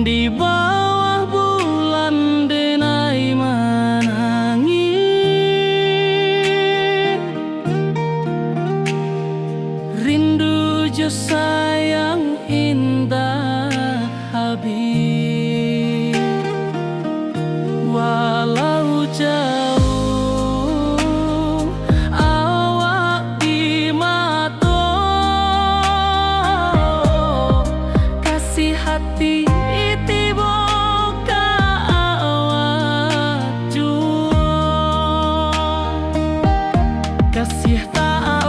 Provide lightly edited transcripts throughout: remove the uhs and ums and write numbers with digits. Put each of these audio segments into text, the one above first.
Di bawah bulan denai menangis, rindu jo sayang indah habis. Walau jauh awak di mata, kasih hati kasih tak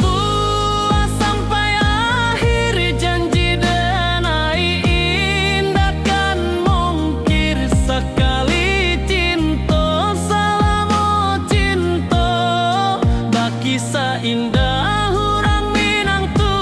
puas sampai akhir, janji denai indah kan mungkir sekali cinta, selama cinta baki seindah orang Minang tua.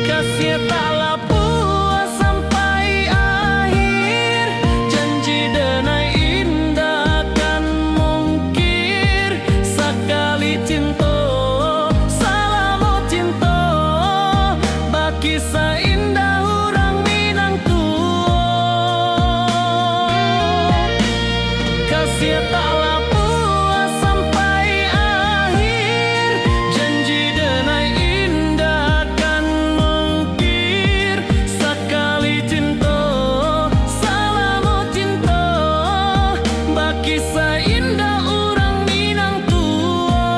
Kasih taklah puas sampai akhir, janji denai indah kan mungkir sekali cinta, selama cinta baki seindah orang Minang tua. Kasih taklah puas sampai akhir, janji denai indah kan mungkir sekali cinta, selama cinta baki seindah orang Minang tua.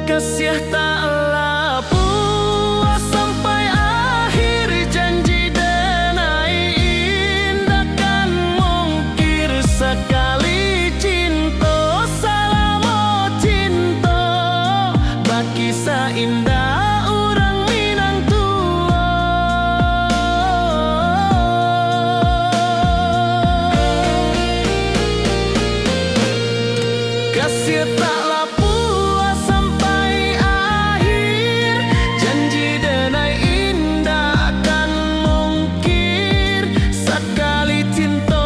Kasih taklah puas sampai akhir, janji denai indah kan mungkir sekali cinta, selama cinta baki seindah orang Minang tua. Kasih taklah puas sampai akhir, janji denai indah kan mungkir sekali cinta,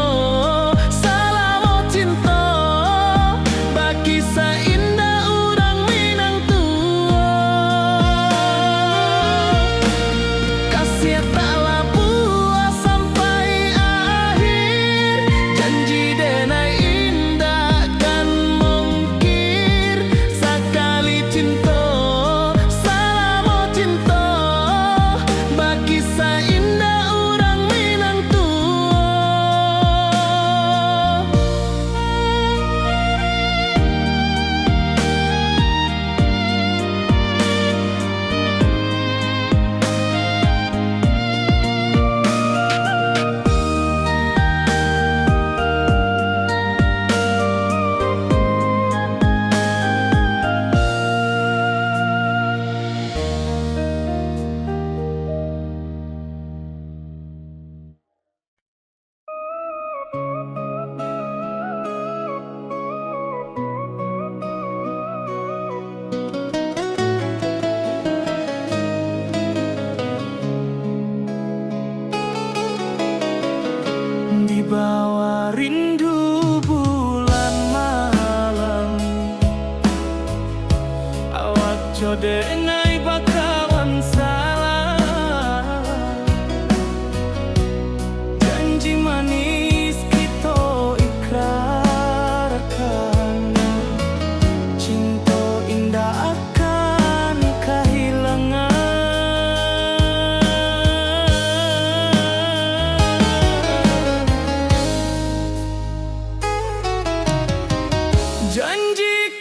selama cinta baki seindah orang Minang tua. Kasih taklah puas sampai akhir, janji denai indah kan mungkir sekali cinta, selama cinta baki seindah orang Minang tua. Di bawah rindu bulan malam, awak jo denai bakawan salah, janji manis kita ikrarkan, cinta indah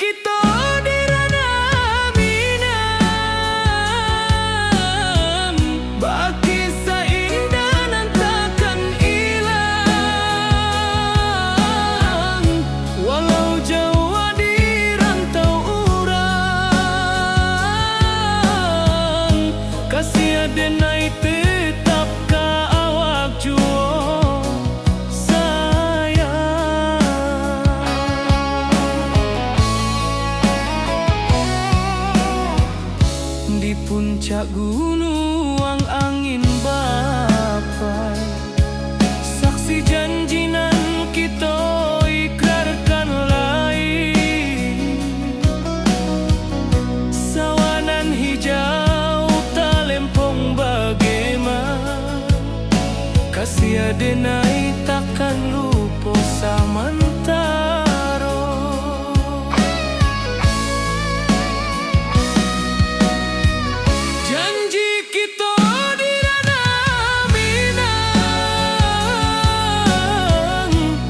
kita di ranah Minang, bagi seindah nan takkan hilang. Walau jauh di rantau urang, kasih adenai tetap ka awak juo sayang. Di puncak gunung angin bapai, saksi janji nan kita ikrarkan lain. Sawanan hijau talempong bagaimana, kasih adenai takkan lupa samantaro. Janji kita di ranah Minang,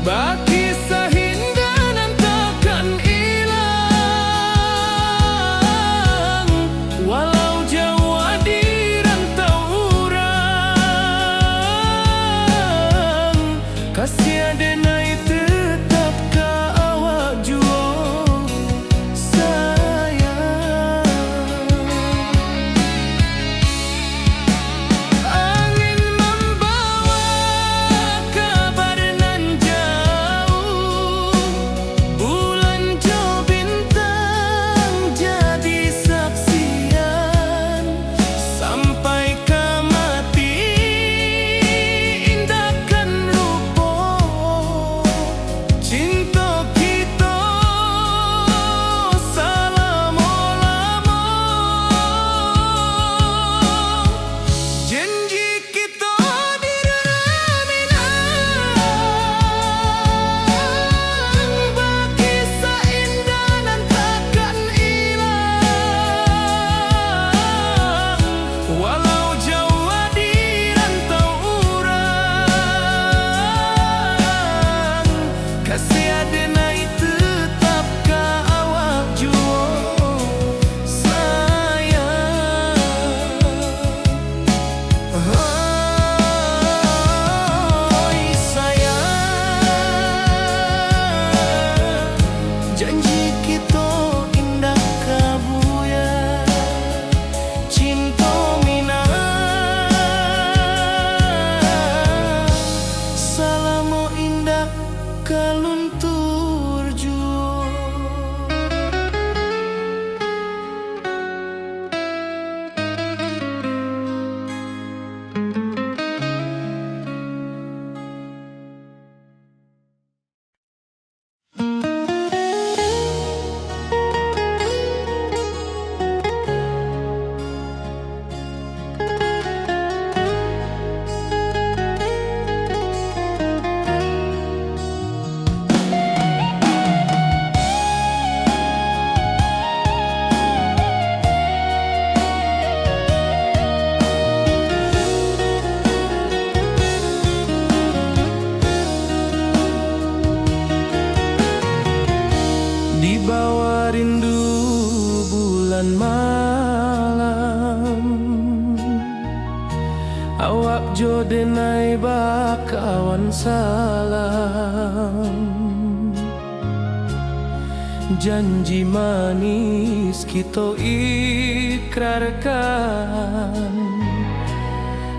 bagi sahinda nan takkan hilang. Walau jauh di rantau urang, kasih adenai tetap ka awak juo sayang. Angin membawa kabar nan jauh, bulan jo bintang jadi saksian. Sampai ke mati indahkan lupa cinta kita selama-lama. Janji kita di ranah Minang, bagi seindah nan takkan hilang. Walau jauh di rantau urang, kasih adenai tetap ka awak juo sayang. Oi sayang, janji kita indah kabuya, cinta Minang selama indah kaluntur juo. Di bawah rindu bulan malam, awak jo denai bakawan salam. Janji manis kita ikrarkan,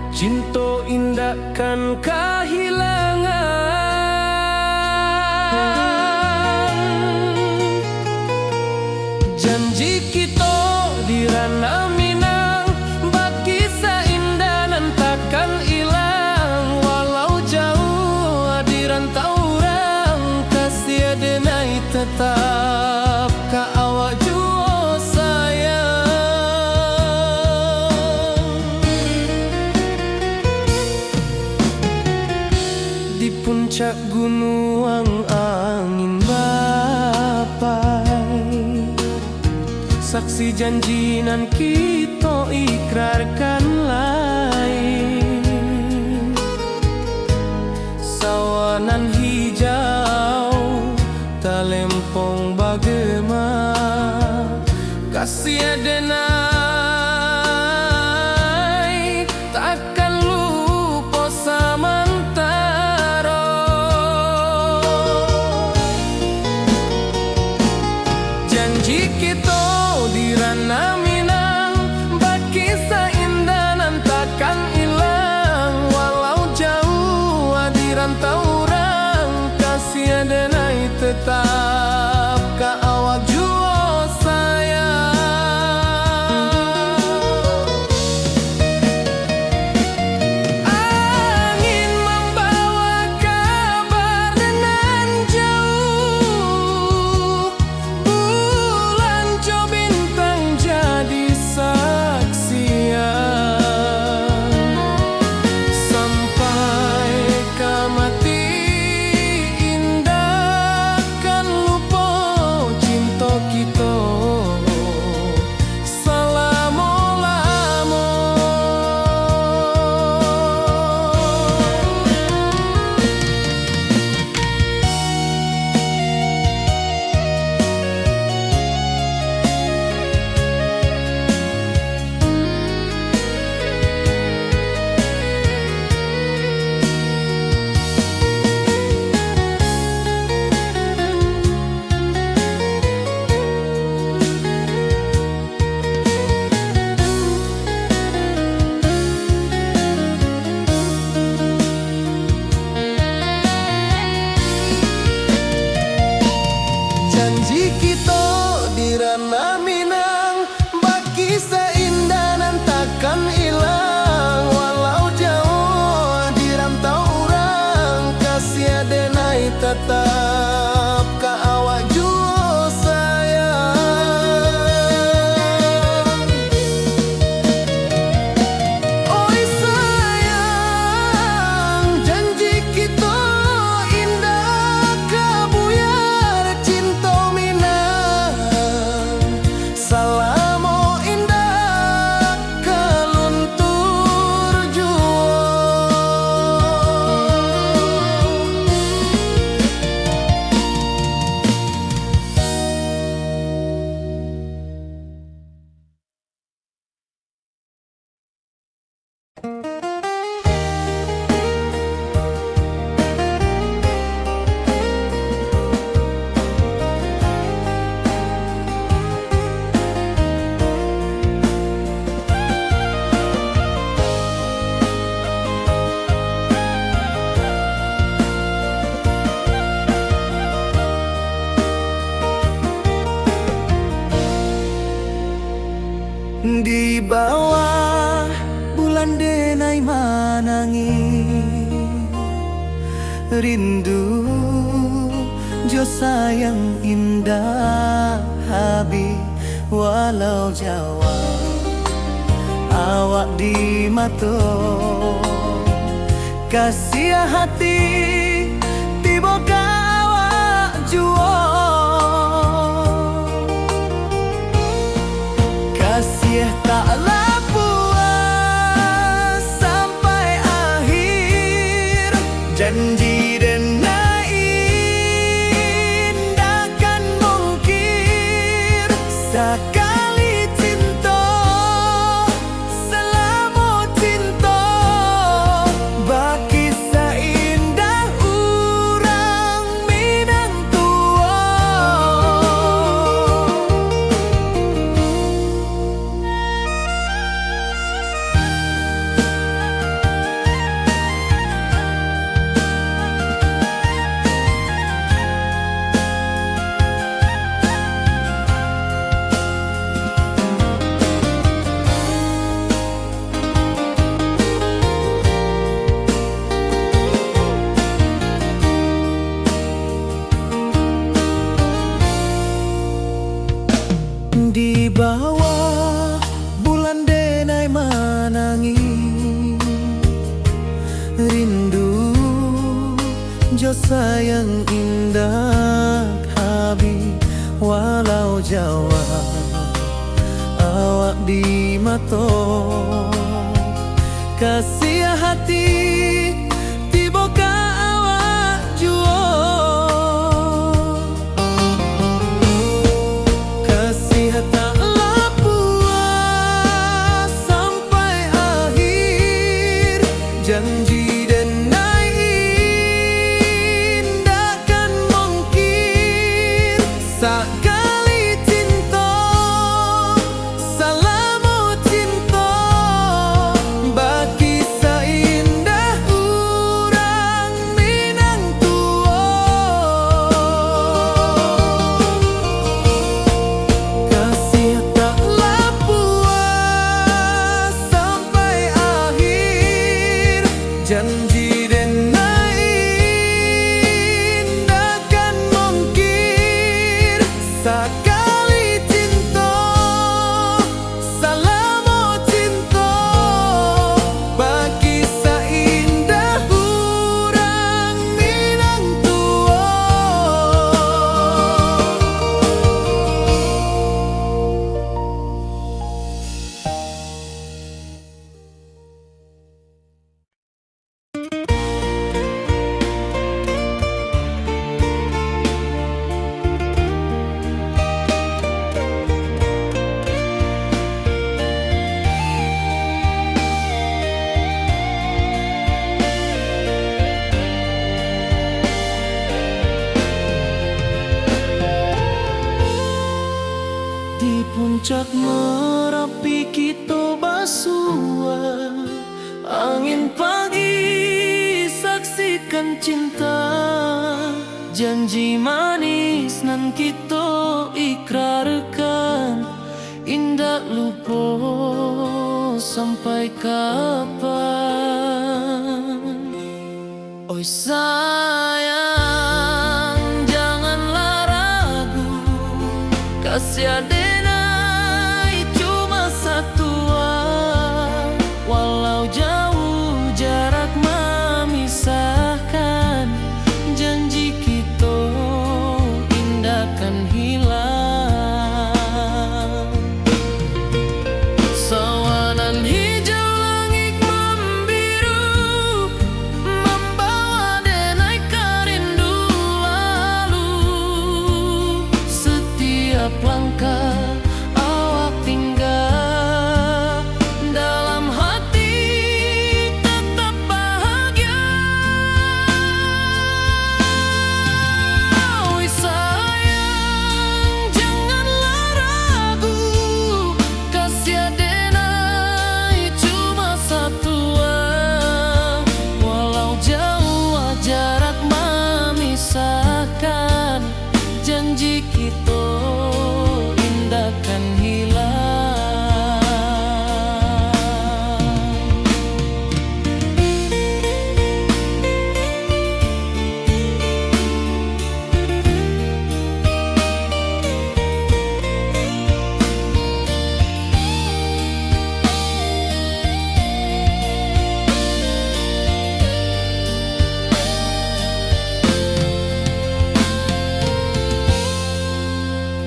cinta indahkan kehilangan. Janji kita di ranah Minang, bagi seindah nan takkan hilang. Walau jauh di rantau urang, kasih adenai tetap ka awak juo sayang. Di puncak gunung angin bapai, saksi janji nan kita ikrarkan lain. Sawanan hijau talempong bagaimana, Janji kita di ranah Minang, bakisah indah nan takkan hilang. Walau jauh di rantau orang, kasih denai tetap ka awak jua sayang. Angin membawa kabar nan jauh, bulan jo bintang jadi saksian. Sampai ke mati indah kan lupa cinta kita selama-lama. Janji kita di ranah Minang, bakisah indah nan takkan hilang. Walau jauh di rantau orang, kasih denai tetap ka awak jua sayang. Oi sayang, janji kita indah kabuyar cinta Minang. Salamo indah keluntur jua. Di bawah bulan denai manangi, rindu jo sayang indah habi. Walau jawa awak di mato, kasih hati tiba ka awak jua. Kasih taklah puas sampai akhir, janji denai indah kan mungkir. Sekali cinta selama cinta, bakisah indah urang Minang tua. Di bawah bulan denai manangi, rindu jo sayang indah habi. Walau jawa awak di mato, kasih hati tiba ka awak jua. Taklah puas sampai akhir, janji denai indah kan mungkir. Sekali cinta Di puncak Merapi kita basua, angin pagi saksikan cinta. Janji manis nan kita ikrarkan, indah lupa sampai kapan. Oi sayang, janganlah ragu, kasih adenai cuma satu. Walau jauh jarak memisahkan, janji kita indah kan hilang. Sawanan hijau langit membiru, membawa denai kerindu lalu. Setiap langkah awak tinggal, dalam hati tetap bahagia. Oi sayang, janganlah ragu, kasih adenai cuma satu. Walau jauh jarak memisahkan, janji kita indah kan hilang.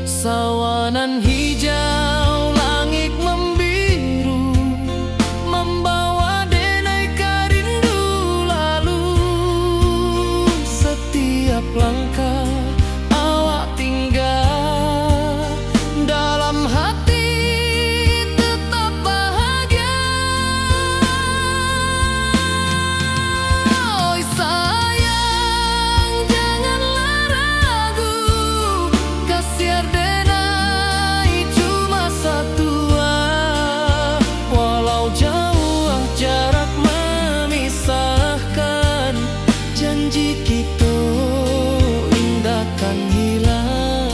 Sawanan hijau langit membiru, membawa denai kerindu lalu. Setiap langkah awak tinggal, dalam hati tetap bahagia. Oi sayang, janganlah ragu, kasih adenai cuma satu. Walau jauh jarak memisahkan, janji kita indah kan hilang.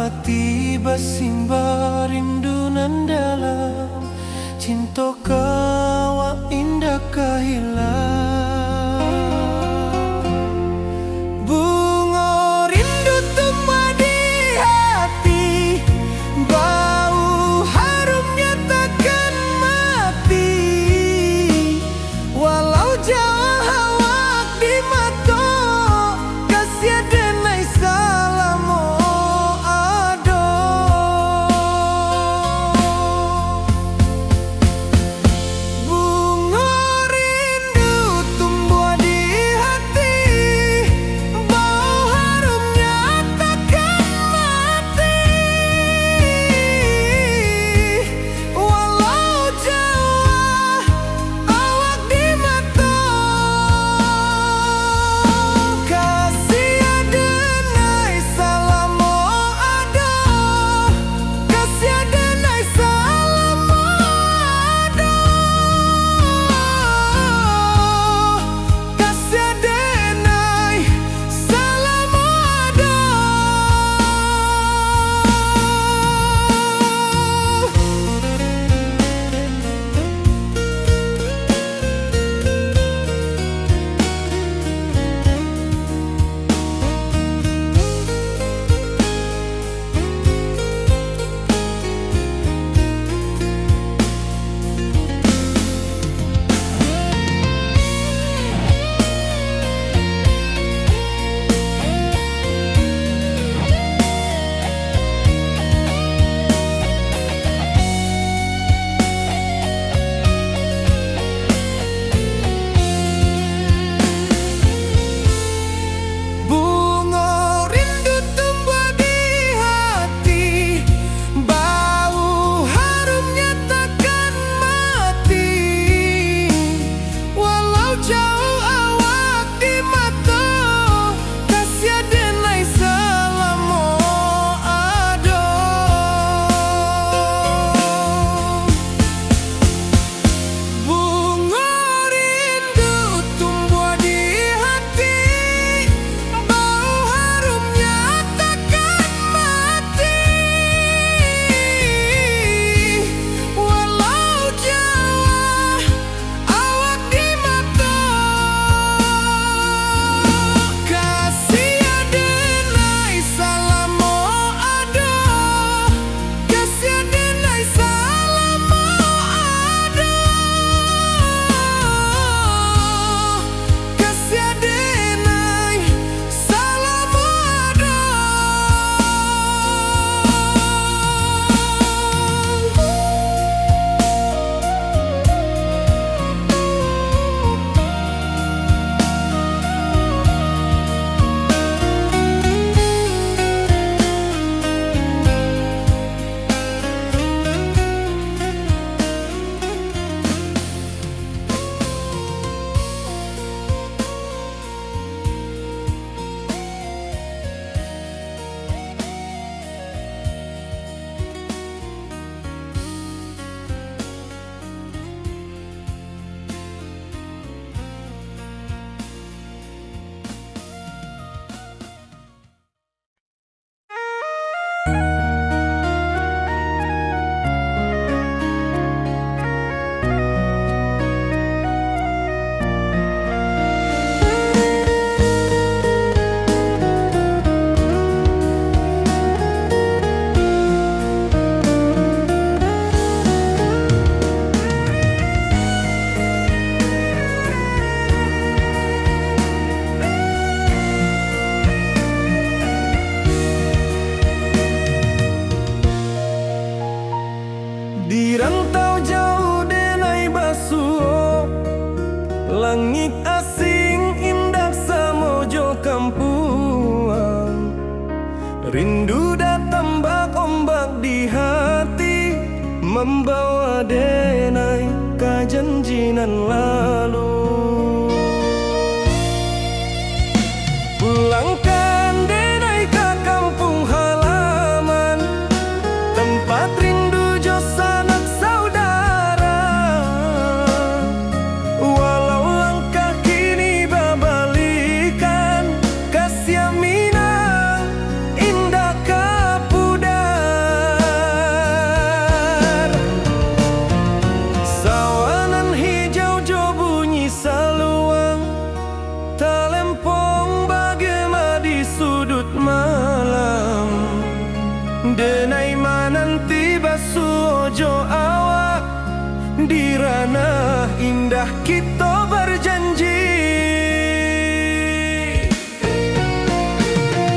hati basimba rindu nan dalam, cinta kawa indah kahilang. Bunga rindu tumbuh di hati, bau harumnya takkan mati. Walau jauh hawak di mata, kasih denai salamo ado. Bunga rindu Denai mananti basu ojo awak, di ranah indah kita berjanji.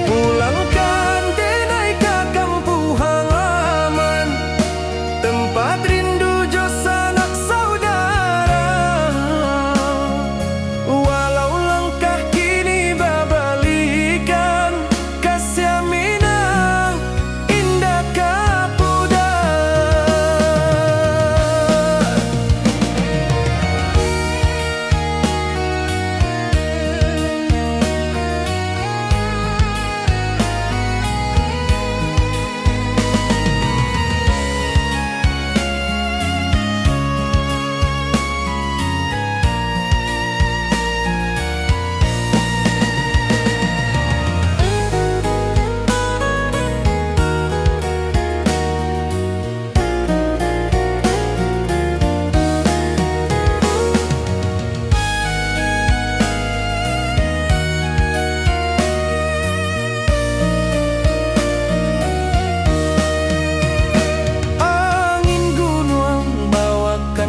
Pulangkan denai ke kampung halaman, tempat rindu jo sanak saudara. Walau langkah kini babalikan, kasih minang indah kapudar.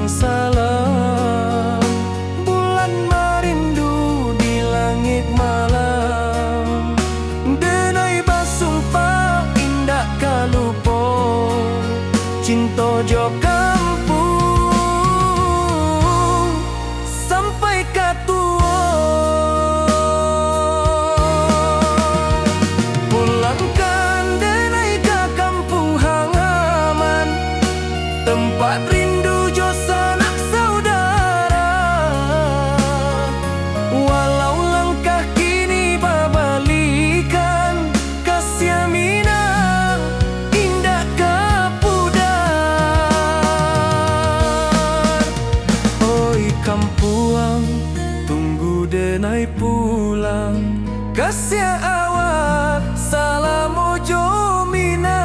Salam bulan merindu di langit malam, denai basumpah indah kalupo cinta jo kampung sampai katua. Pulangkan denai ke kampung halaman, tempat rindu jo sanak saudara. Walau langkah kini babalikan, kasih minang indah kapudar. Oi kampuang, tunggu denai pulang, kasih awak salam ojo minang.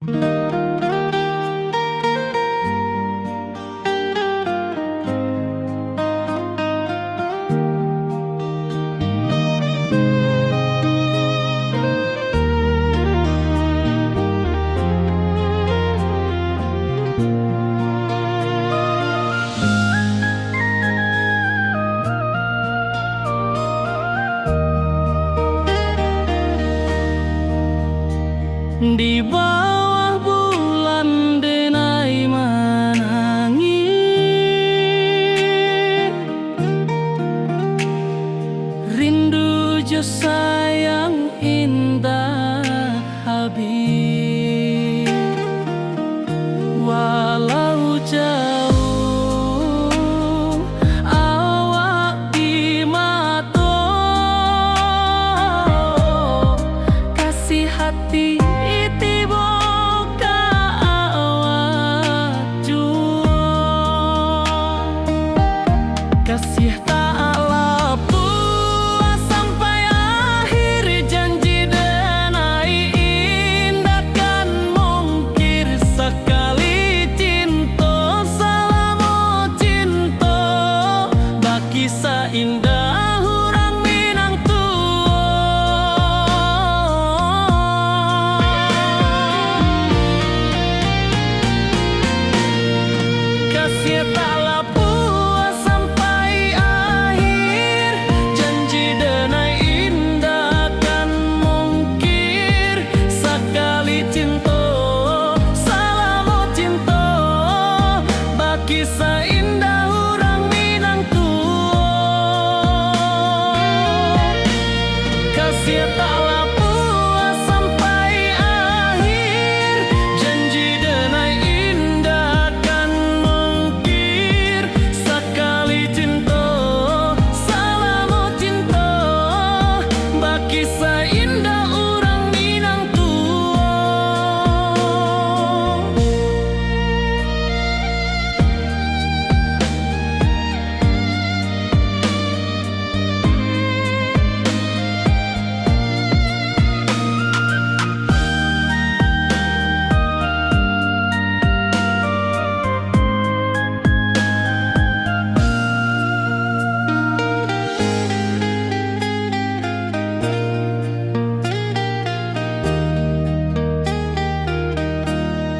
Di bawah bulan denai menangis, rindu jo sayang indah habis. Walau jauh awak di mata, kasih hati kasih taklah puas sampai akhir, janji denai indah kan mungkir sekali cinta selama cinta baki seindah orang Minang tua. Kasih taklah kisah indah orang Minang tua. Kasih taklah puas sampai akhir, janji denai indah kan mungkir sekali cinta selama cinta baki seindah orang Minang tua.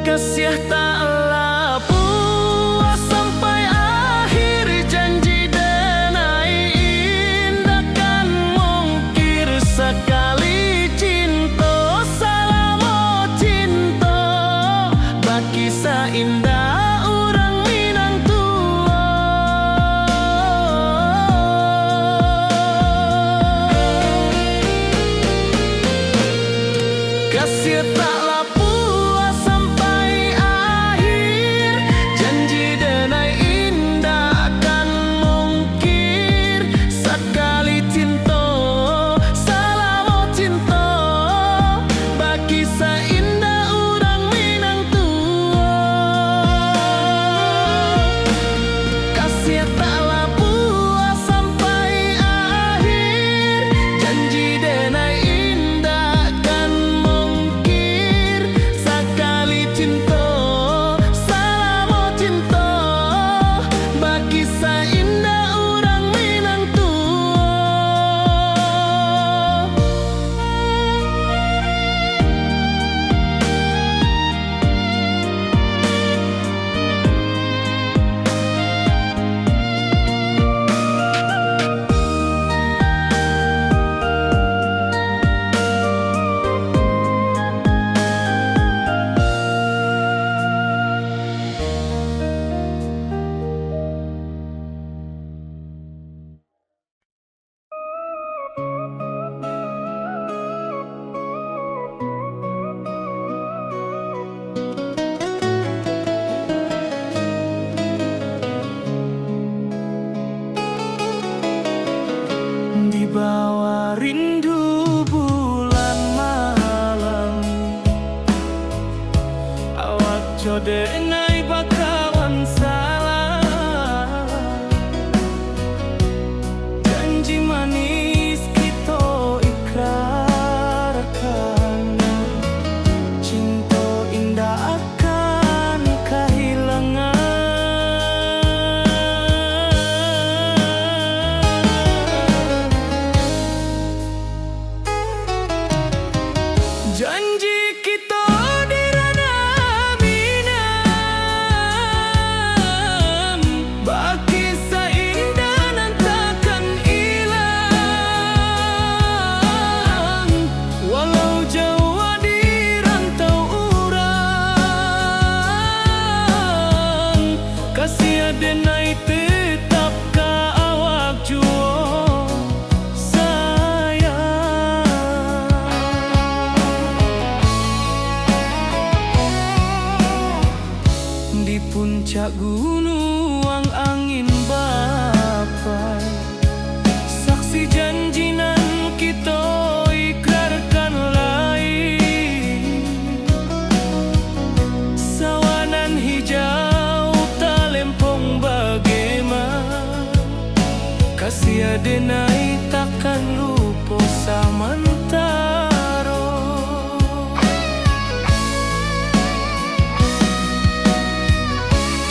Kasih taklah puas sampai akhir, janji denai indah kan mungkir sekali cinta selama cinta baki seindah orang Minang tua. Kasih taklah puas sampai akhir, janji denai indah kan mungkir sekali cinta selama cinta baki seindah orang Minang tua. Kasih taklah puas sampai akhir, janji denai indah kan mungkir sekali cinta selama cinta baki seindah orang Minang tua. Di bawah rindu bulan malam, awak jodenai bakawan salah, janji manis kita ikrarkan, cinta indah Di puncak gunung angin bapai, saksi janji nan kita ikrarkan lain. Sawanan hijau talempong bagaimana, kasih adenai takkan lupa samantaro.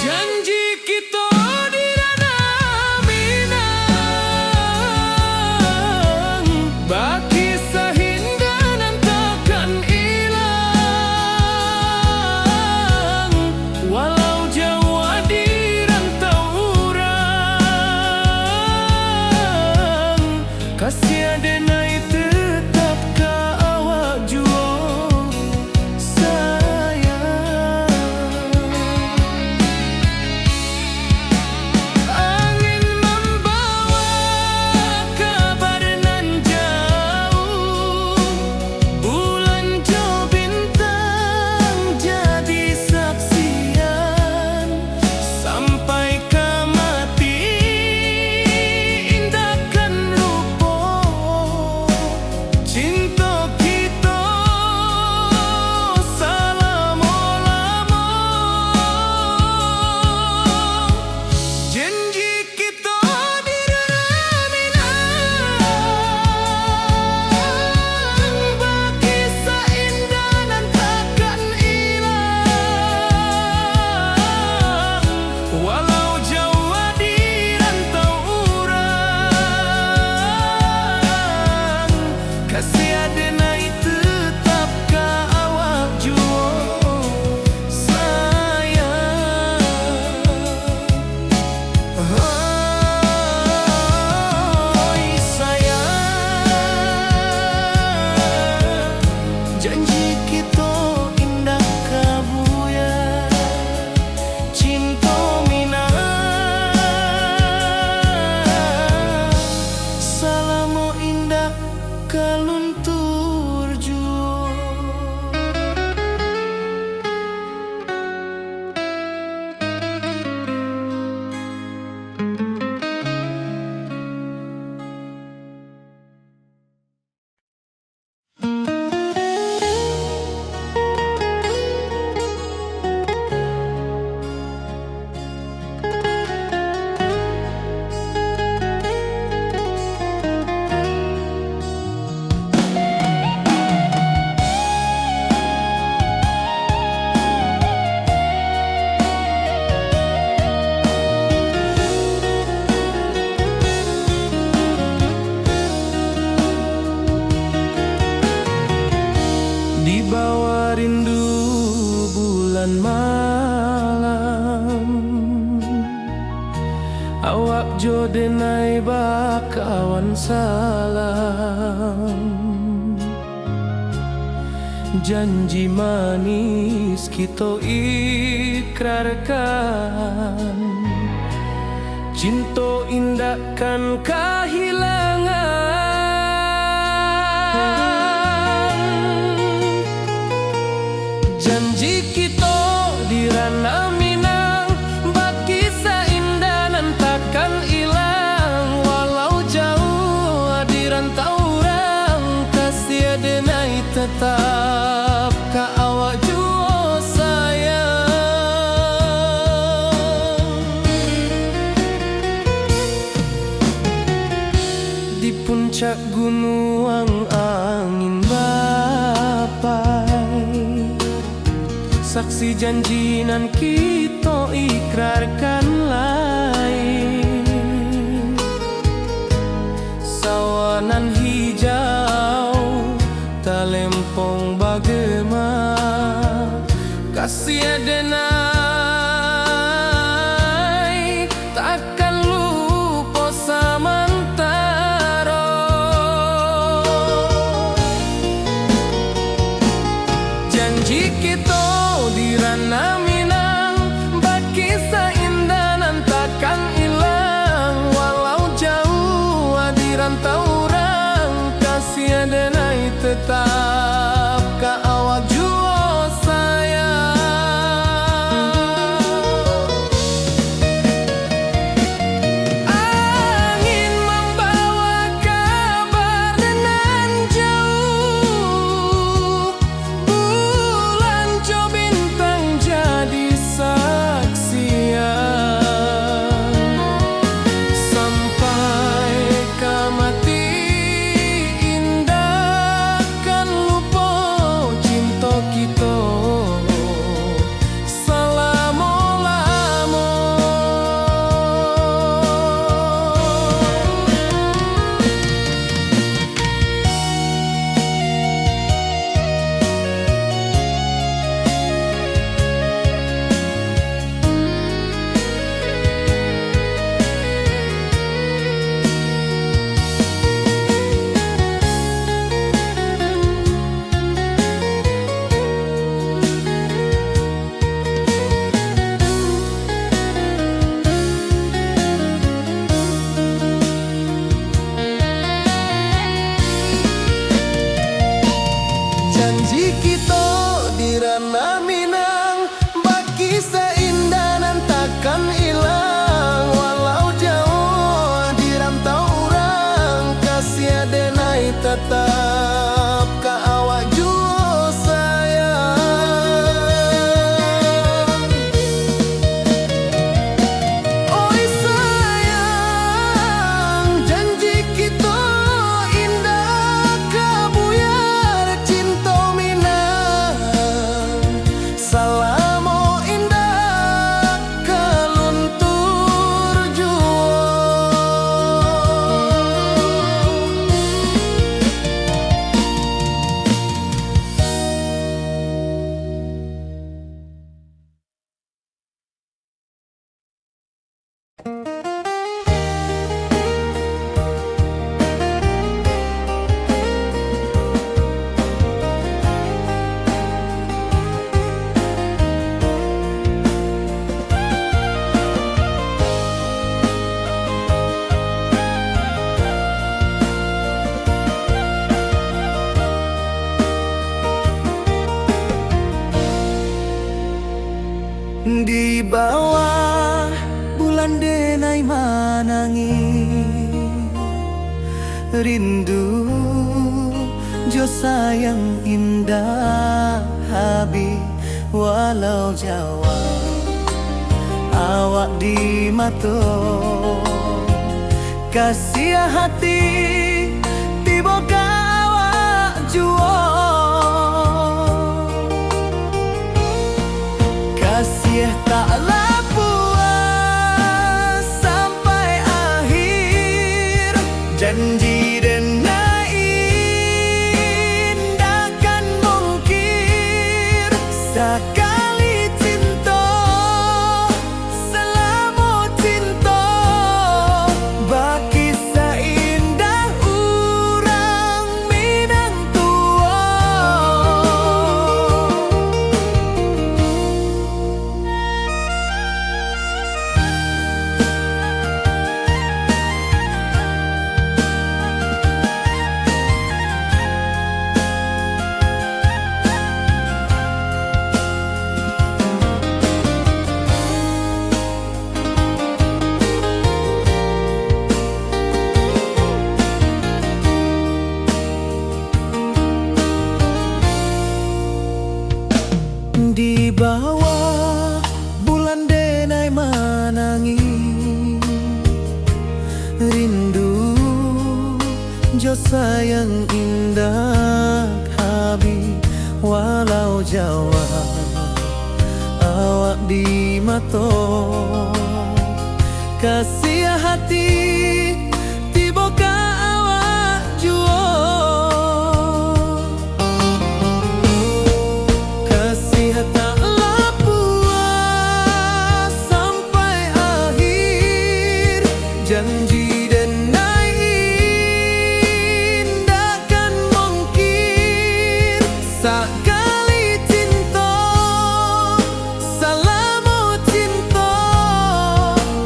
Janji kita di ranah Minang, baki sahindanan takkan hilang. Walau jauh di rantau urang, kasih adenai tetap ka awak jua sayang. Angin membawa kabar nan jauh, bulan jo bintang jadi saksian. Sampai ke mati indahkan lupa cinta kita selama-lama. Janji kita di ranah Minang, baki seindah nan takkan hilang. Walau jauh di rantau urang, kasih adenai tetap ka awak jua sayang. Oi sayang, janji kita indah kabuya, cinta Minang selama indah kaluntur jua. Di bawah rindu bulan malam, awak jo denai bakawan salam. Janji manis kita ikrarkan, cinta indahkan kehilangan. Janji kita di ranah Minang, baki seindah nan takkan hilang. Walau jauh di rantau urang, kasih adenai tetap ka awak jua sayang. Di puncak gunung angin bapai, saksi janji nan kita ikrarkan lain. Sawanan hijau talempong bagaimana, kasih adenai takkan lupa samantaro. Janji kita di ranah Minang, baki seindah nan takkan hilang. Walau jauh di rantau urang, kasih adenai tetap ka awak jua sayang. Di bawah bulan denai manangi rindu jo sayang indah habi walau Jawa awak di mato kasih hati tiba awak juo kasih taklah puas sampai akhir janji denai indakan mungkir sekali cinta selama cinta baki seindah urang Minang tua. Di bawah bulan denai manangi rindu jo sayang indah habi walau Jawa awak di mato kasih hati tiba ka awak juo kasih taklah puas sampai akhir janji denai indakan mungkir sekali cinta selama cinta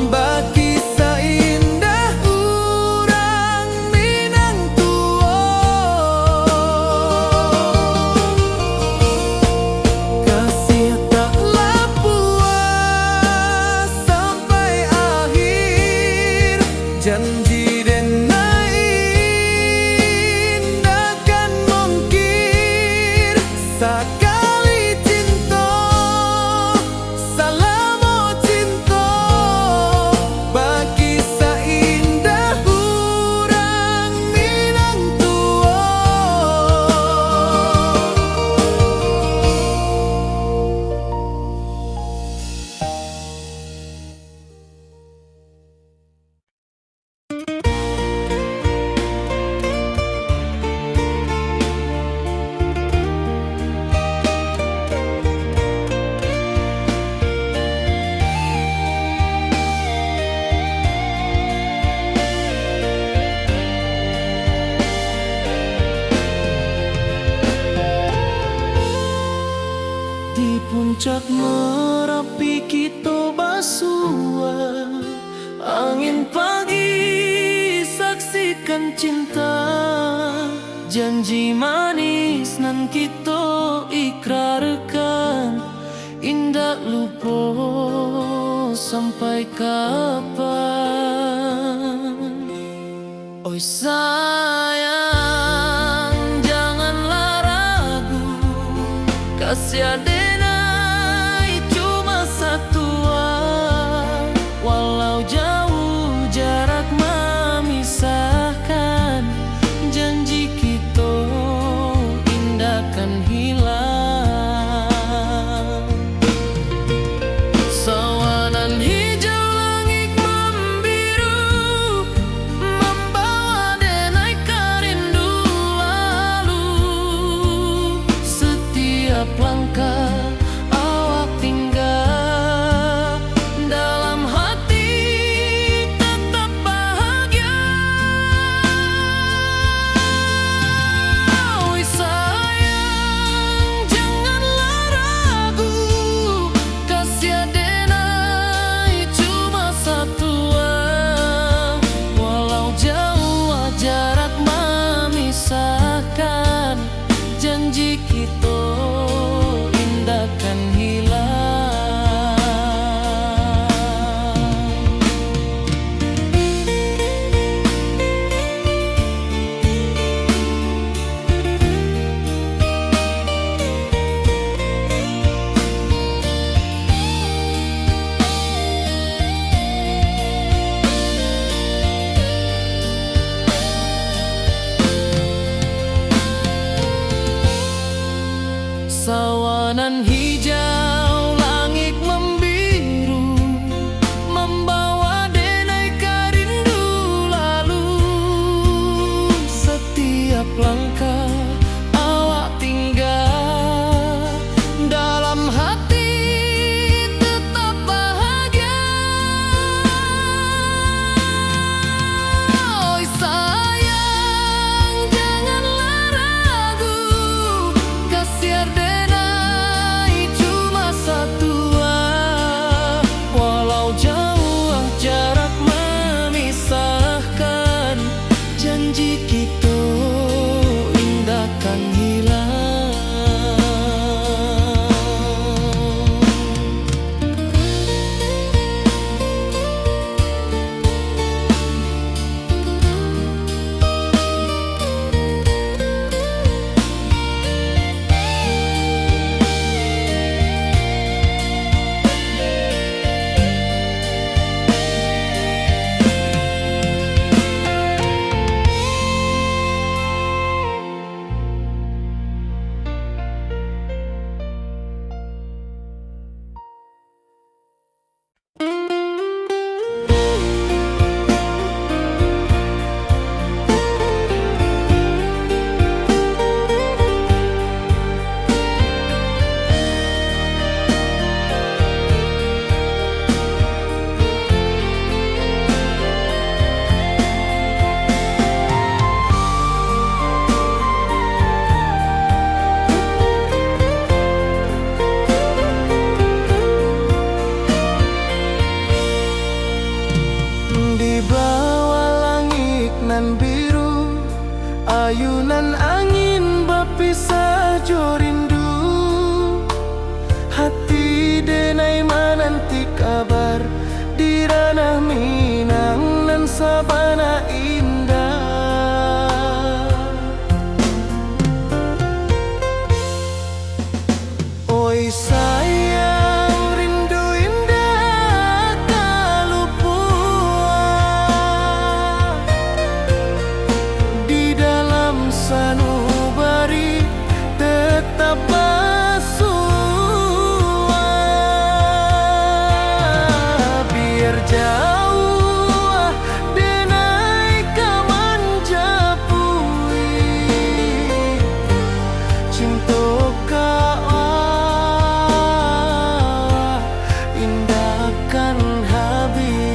baki seindah urang Minang tua kasih taklah puas sampai akhir janji denai indakan mungkir sekali cinta selama cinta baki seindah urang Minang tua. Di puncak Merapi kita basua angin pagi saksikan cinta janji manis nan kita ikrarkan indah lupa sampai kapan. Oi sayang janganlah ragu kasih denai cuma satuan walau jauh jarak memisahkan janji kita indahkan hilang sawanan hijau langit membiru membawa denai jauh denai kamanjapui cinta kau indahkan habis.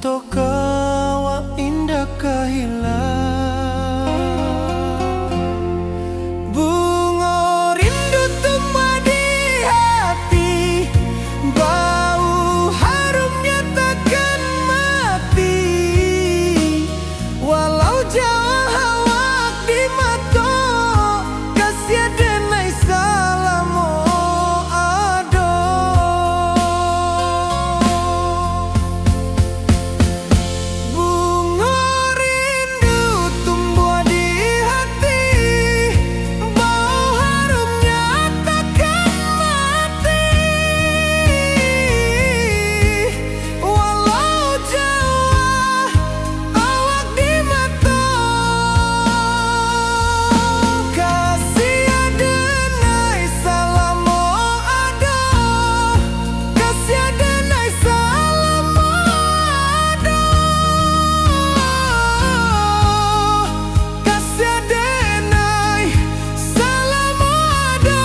tokawa indah kahilang bunga rindu tumbuh di hati, bau harumnya takkan mati walau jauh awak di mata kasih denai salamo ado bunga rindu tumbuh di hati, bau harumnya takkan mati walau jauh awak di mata kasih denai salamo ado, kasih denai salamo ado, kasih denai salamo ado.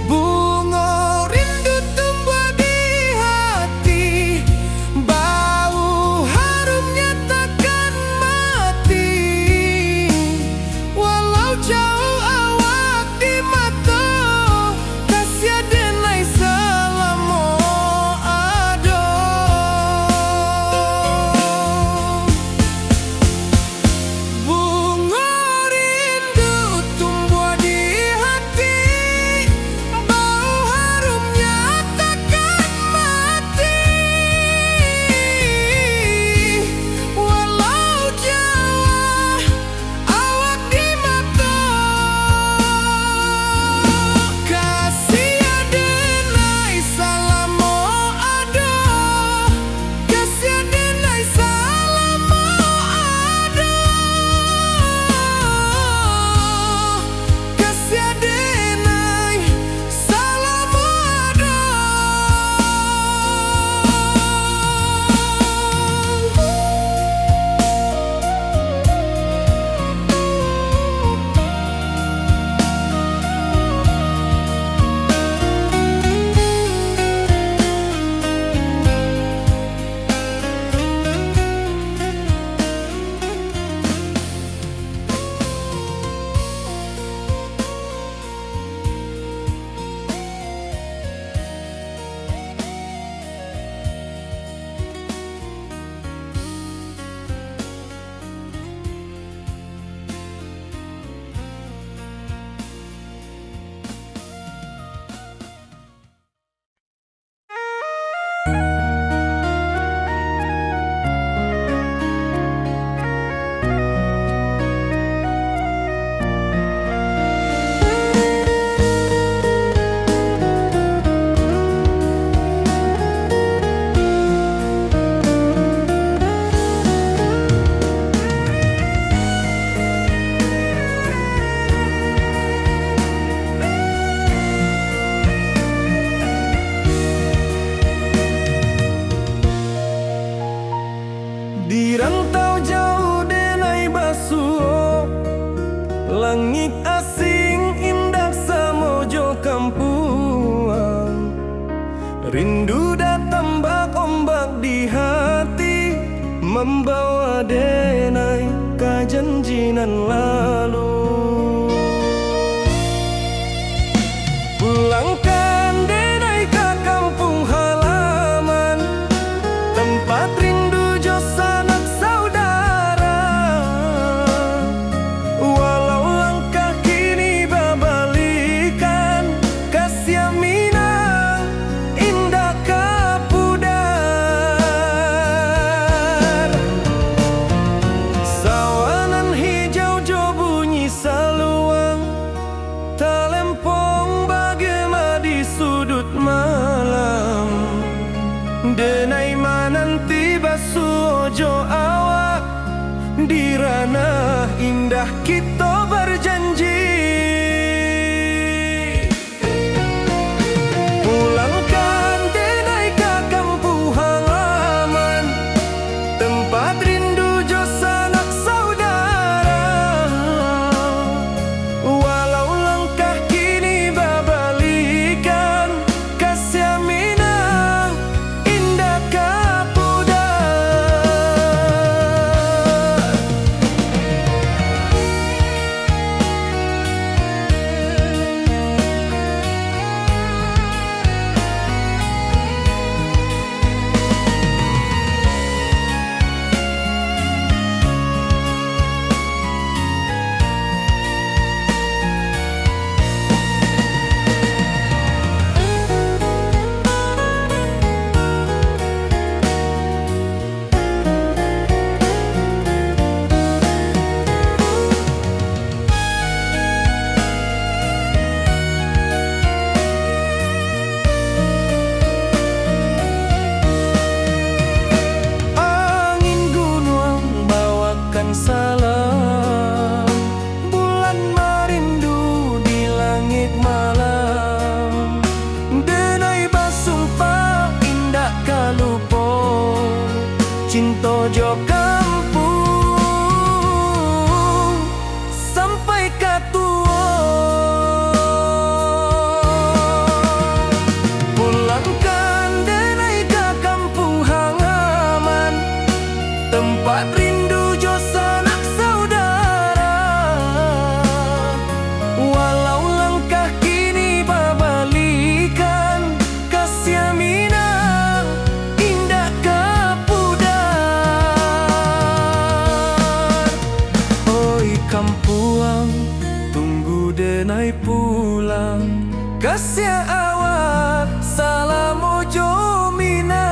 Bunga rindu tumbuh di hati, bau harumnya takkan mati walau jauh awak di mata kasih denai salamo ado. Bunga rindu tumbuh di hati, bau harumnya takkan mati walau jauh awak di mata kasih denai salamo ado, kasih denai salamo ado, kasih denai salamo ado. Di rantau jauh denai basuh, langit asing indah samojo kampuang. Rindu datang bak ombak di hati, membawa denai kajanjinan lalu. Pulangkan denai ke kampung halaman, tempat rindu jo sanak saudara. Walau langkah kini babalikan, kasih minang indah kapudar. indah kita berjanji. Pulangkan denai ke kampung halaman, tempat rindu jo sanak saudara. Walau langkah kini babalikan, kasih minang indah kapudar. Angin gunung bawakan salam, bulan merindu di langit malam. Denai basumpah indah kalupo, cinta jo kampung sampai katua. Pulangkan denai ke kampung halaman, tempat rindu jo sanak saudara. Walau langkah kini babalikan, kasih minang indah kapudar. Oi kampuang, tunggu denai pulang, kasih awak salam ojo minang.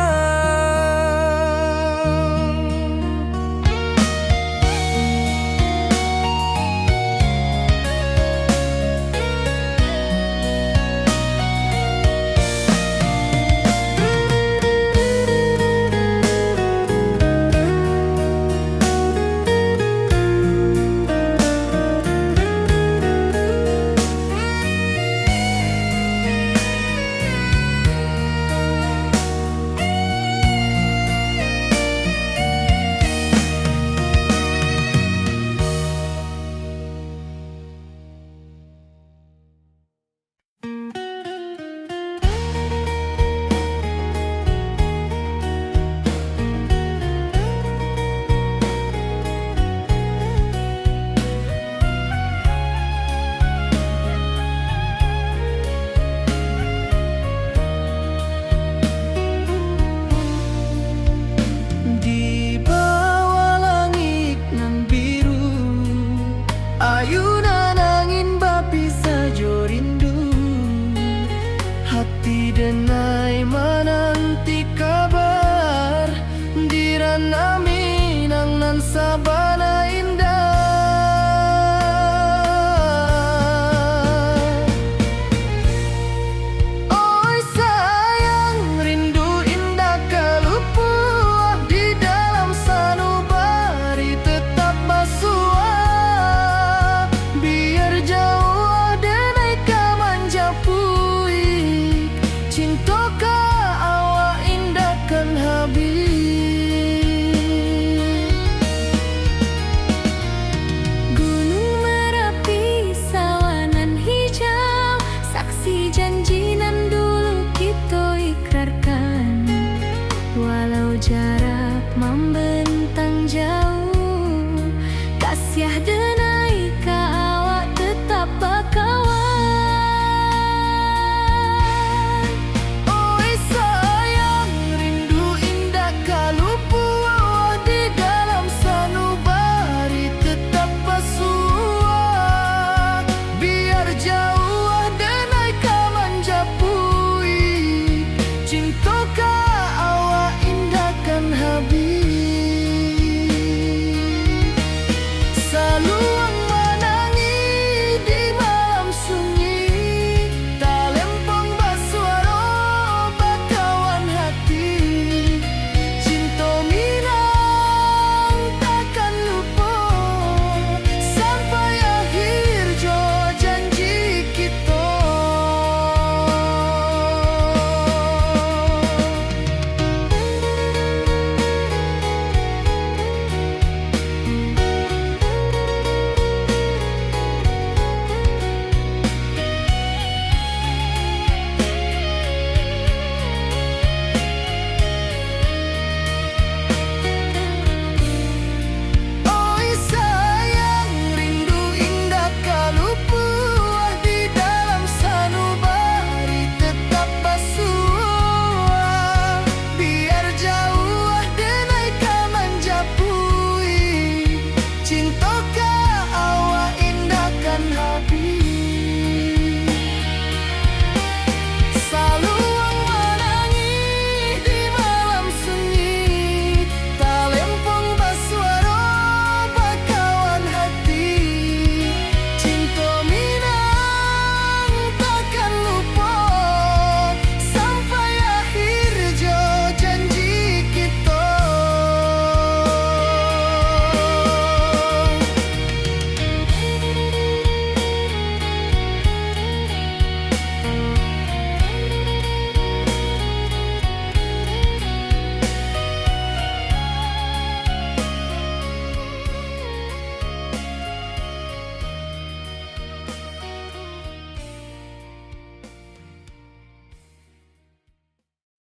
Di bawah langit nan biru, ayunan angin bapi sajo rindu. Hati denai menanti kabar, di ranah Minang nan sabana indah. Oi sayang, rindu indah kalupuah, di dalam sanubari tetap basuah. Biar jauh denai ka manjapuik, cinta ka awak indah kan habis. Gunung Merapi sawanan hijau, saksi janji nan dulu kita ikrarkan. Walau jarak membentang jauh, kasih